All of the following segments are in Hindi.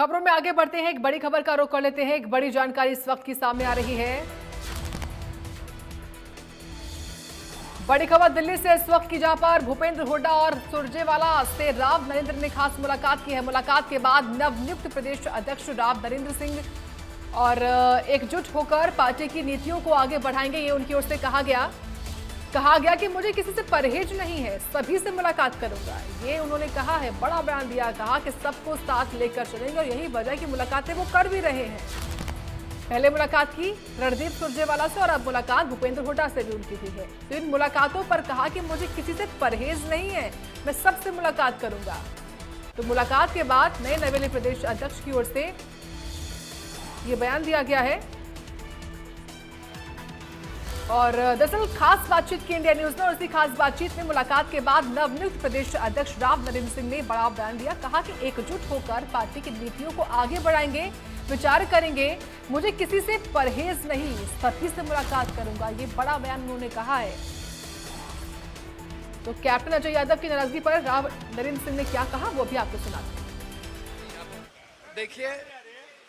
खबरों में आगे बढ़ते हैं। एक बड़ी खबर का रुख कर लेते हैं। एक बड़ी जानकारी इस वक्त की सामने आ रही है। बड़ी खबर दिल्ली से इस वक्त की, जहां पर भूपेंद्र हुड्डा और सुरजेवाला से राव नरेंद्र ने खास मुलाकात की है। मुलाकात के बाद नवनियुक्त प्रदेश अध्यक्ष राव नरेंद्र सिंह और एकजुट होकर पार्टी की नीतियों को आगे बढ़ाएंगे, ये उनकी ओर से कहा गया कि मुझे किसी से परहेज नहीं है, सभी से मुलाकात करूंगा, ये उन्होंने कहा है। बड़ा बयान दिया, कहा कि सबको साथ लेकर चलेंगे और यही वजह की मुलाकातें वो कर भी रहे हैं। पहले मुलाकात की रणदीप सुरजेवाला से और अब मुलाकात भूपेंद्र हुड्डा से भी उनकी हुई है। तो इन मुलाकातों पर कहा कि मुझे किसी से परहेज नहीं है, मैं सबसे मुलाकात करूंगा। तो मुलाकात के बाद नए नवेले प्रदेश अध्यक्ष की ओर से ये बयान दिया गया है। और दरअसल खास बातचीत की इंडिया न्यूज ने, और इसी खास बातचीत में मुलाकात के बाद नवनियुक्त प्रदेश अध्यक्ष राव नरेंद्र सिंह ने बड़ा बयान दिया। कहा कि एकजुट होकर पार्टी की नीतियों को आगे बढ़ाएंगे, विचार करेंगे, मुझे किसी से परहेज नहीं, सभी से मुलाकात करूंगा, ये बड़ा बयान उन्होंने कहा है। तो कैप्टन अजय यादव की नाराजगी पर राव नरेंद्र सिंह ने क्या कहा, वो भी आपको सुनाते हैं। देखिए,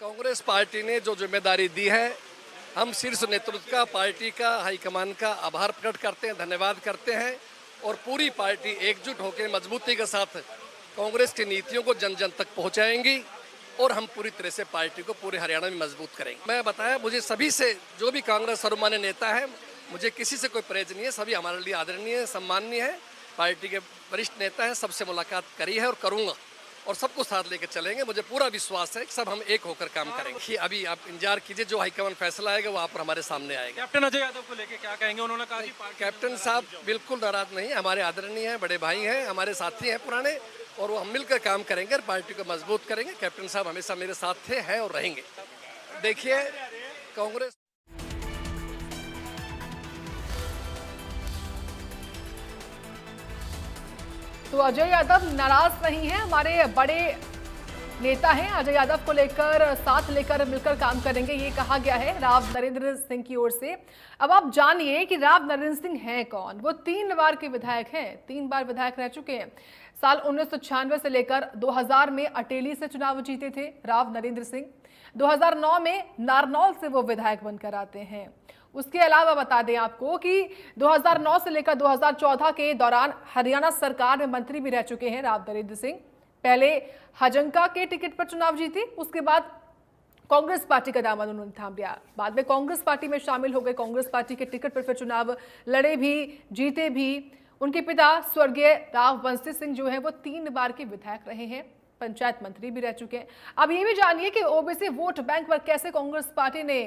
कांग्रेस पार्टी ने जो जिम्मेदारी दी है, हम शीर्ष नेतृत्व का, पार्टी का, हाईकमान का आभार प्रकट करते हैं, धन्यवाद करते हैं। और पूरी पार्टी एकजुट होकर मजबूती के साथ कांग्रेस की नीतियों को जन जन तक पहुंचाएंगी और हम पूरी तरह से पार्टी को पूरे हरियाणा में मजबूत करेंगे। मैं बताया, मुझे सभी से, जो भी कांग्रेस सर्वमान्य नेता है, मुझे किसी से कोई परहेज नहीं है, सभी हमारे लिए आदरणीय है, सम्माननीय है। पार्टी के वरिष्ठ नेता हैं, सबसे मुलाकात करी है और करूँगा और सबको साथ लेकर चलेंगे। मुझे पूरा विश्वास है कि सब हम एक होकर काम करेंगे। अभी आप इंतजार कीजिए, जो हाईकमान फैसला आएगा वहाँ पर हमारे सामने आएगा। कैप्टन अजय यादव को लेकर क्या कहेंगे? उन्होंने कहा कि कैप्टन साहब बिल्कुल नाराज नहीं, हमारे आदरणीय हैं, बड़े भाई हैं, हमारे साथी हैं पुराने, और वो हम मिलकर काम करेंगे और पार्टी को मजबूत करेंगे। कैप्टन साहब हमेशा मेरे साथ थे, हैं और रहेंगे। देखिए, कांग्रेस तो अजय यादव नाराज नहीं है, हमारे बड़े नेता हैं, अजय यादव को लेकर, साथ लेकर मिलकर काम करेंगे, ये कहा गया है राव नरेंद्र सिंह की ओर से। अब आप जानिए कि राव नरेंद्र सिंह हैं कौन। वो 3 बार के विधायक हैं, 3 बार विधायक रह चुके हैं। साल 1996 से लेकर 2000 में अटेली से चुनाव जीते थे राव नरेंद्र सिंह। 2009 में नारनौल से वो विधायक बनकर आते हैं। उसके अलावा बता दें आपको कि 2009 से लेकर 2014 के दौरान हरियाणा सरकार में मंत्री भी रह चुके हैं राव नरेंद्र सिंह। पहले हजंका के टिकट पर चुनाव जीते, उसके बाद कांग्रेस पार्टी का दामन उन्होंने थाम लिया। बाद में कांग्रेस पार्टी में शामिल हो गए, कांग्रेस पार्टी के टिकट पर फिर चुनाव लड़े भी, जीते भी। उनके पिता स्वर्गीय राव बंसी सिंह जो है वो 3 बार के विधायक रहे हैं, पंचायत मंत्री भी रह चुके हैं। अब ये भी जानिए कि ओबीसी वोट बैंक पर कैसे कांग्रेस पार्टी ने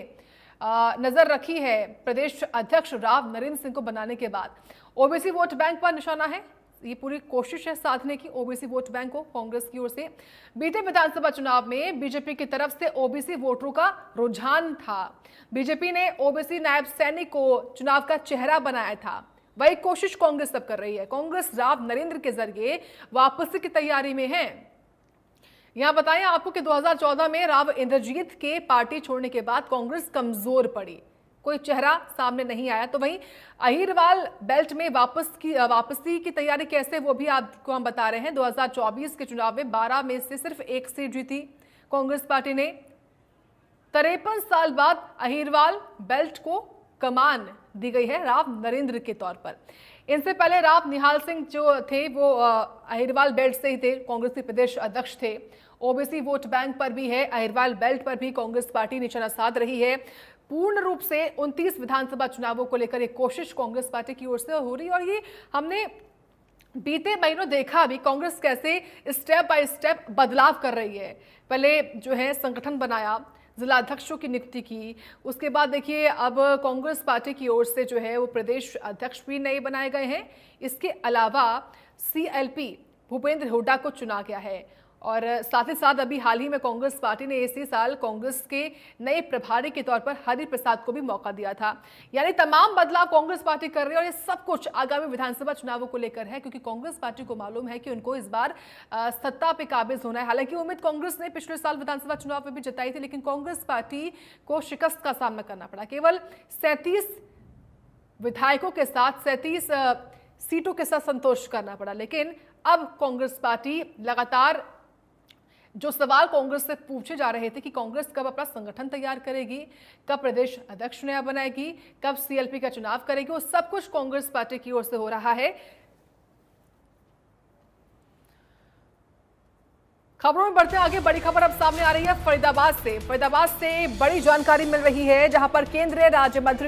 नजर रखी है प्रदेश अध्यक्ष राव नरेंद्र सिंह को बनाने के बाद। ओबीसी वोट बैंक पर निशाना है, ये पूरी कोशिश है साधने की ओबीसी वोट बैंक को कांग्रेस की ओर से। बीते विधानसभा चुनाव में बीजेपी की तरफ से ओबीसी वोटरों का रुझान था। बीजेपी ने ओबीसी नायब सैनिक को चुनाव का चेहरा बनाया था। वही कोशिश कांग्रेस अब कर रही है। कांग्रेस राव नरेंद्र के जरिए वापसी की तैयारी में है। यहां बताएं आपको कि 2014 में राव इंद्रजीत के पार्टी छोड़ने के बाद कांग्रेस कमजोर पड़ी, कोई चेहरा सामने नहीं आया। तो वहीं अहिरवाल बेल्ट में वापसी की तैयारी कैसे, वो भी आपको हम बता रहे हैं। 2024 के चुनाव में 12 में से सिर्फ 1 सीट जीती कांग्रेस पार्टी ने। 53 साल बाद अहिरवाल बेल्ट को कमान दी गई है राव नरेंद्र के तौर पर। इनसे पहले राव निहाल सिंह जो थे वो अहिरवाल बेल्ट से ही थे, कांग्रेस के प्रदेश अध्यक्ष थे। ओबीसी वोट बैंक पर भी है, अहिरवाल बेल्ट पर भी कांग्रेस पार्टी निशाना साध रही है। पूर्ण रूप से 29 विधानसभा चुनावों को लेकर एक कोशिश कांग्रेस पार्टी की ओर से हो रही है। और ये हमने बीते महीनों देखा भी कांग्रेस कैसे स्टेप बाय स्टेप बदलाव कर रही है। पहले जो है संगठन बनाया, जिला अध्यक्षों की नियुक्ति की, उसके बाद देखिए अब कांग्रेस पार्टी की ओर से जो है वो प्रदेश अध्यक्ष भी नए बनाए गए हैं। इसके अलावा CLP भूपेंद्र हुड्डा को चुना गया है। और साथ ही साथ अभी हाल ही में कांग्रेस पार्टी ने इसी साल कांग्रेस के नए प्रभारी के तौर पर हरि प्रसाद को भी मौका दिया था। यानी तमाम बदलाव कांग्रेस पार्टी कर रही है और ये सब कुछ आगामी विधानसभा चुनावों को लेकर है, क्योंकि कांग्रेस पार्टी को मालूम है कि उनको इस बार सत्ता पे काबिज होना है। हालांकि उम्मीद कांग्रेस ने पिछले साल विधानसभा चुनाव में भी जताई थी, लेकिन कांग्रेस पार्टी को शिकस्त का सामना करना पड़ा। केवल 37 विधायकों के साथ 37 सीटों के साथ संतोष करना पड़ा। लेकिन अब कांग्रेस पार्टी लगातार जो सवाल कांग्रेस से पूछे जा रहे थे कि कांग्रेस कब अपना संगठन तैयार करेगी, कब प्रदेश अध्यक्ष नया बनाएगी, कब सीएलपी का चुनाव करेगी, वो सब कुछ कांग्रेस पार्टी की ओर से हो रहा है। खबरों में बढ़ते आगे, बड़ी खबर अब सामने आ रही है फरीदाबाद से बड़ी जानकारी मिल रही है, जहां पर केंद्रीय राज्य मंत्री